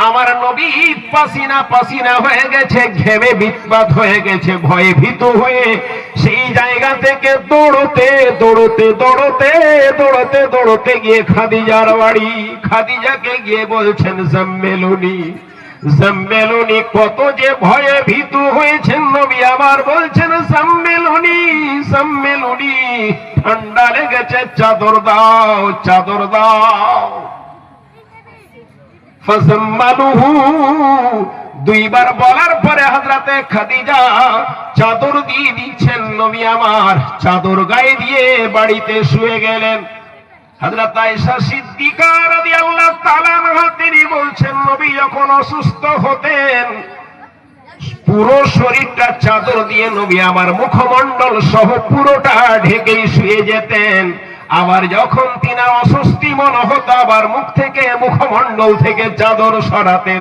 আমার নবী পাসিনা পাসিনা হয়ে গেছে, ঘেমে বিৎপাত হয়ে গেছে, ভয়ে ভীত হয়ে সেই জায়গা থেকে দৌড়তে দৌড়তে দৌড়তে দৌড়তে দৌড়তে গিয়ে খাদিজার বাড়ি। খাদিজাকে গিয়ে বলছেন জাম্মেলুনি জাম্মেলুনি। কত যে ভয়ে ভীত হয়েছেন নবী আমার, বলছেন জাম্মেলুনি জাম্মেলুনি, ঠান্ডা লেগেছে, চাদর দাও চাদর দাও। ফাজাম্মালুহু, দুইবার বলার পরে হযরতে খাদিজা চাদর দিয়ে দিচ্ছেন নবী আমার, চাদর গায়ে দিয়ে বাড়িতে শুয়ে গেলেন। হযরত আয়েশা সিদ্দিকা রাদিয়াল্লাহু তাআলা আনহা তিনি বলছেন নবী যখন অসুস্থ হতেন পুরো শরীরটা চাদর দিয়ে নবী আমার মুখমণ্ডল সহ পুরোটা ঢেকেই শুয়ে যেতেন। আবার যখন তিনি অস্বস্তি মনে হতো আবার মুখ থেকে মুখমণ্ডল থেকে চাদর সরাতেন।